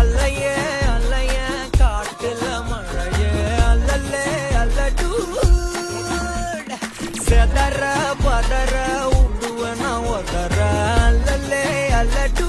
அலையே அலைய காட்டுல மழையே அல்லல்லே அல்லடூ செதற பதற உடுவன ஒதற அல்லல்லே அல்லடூ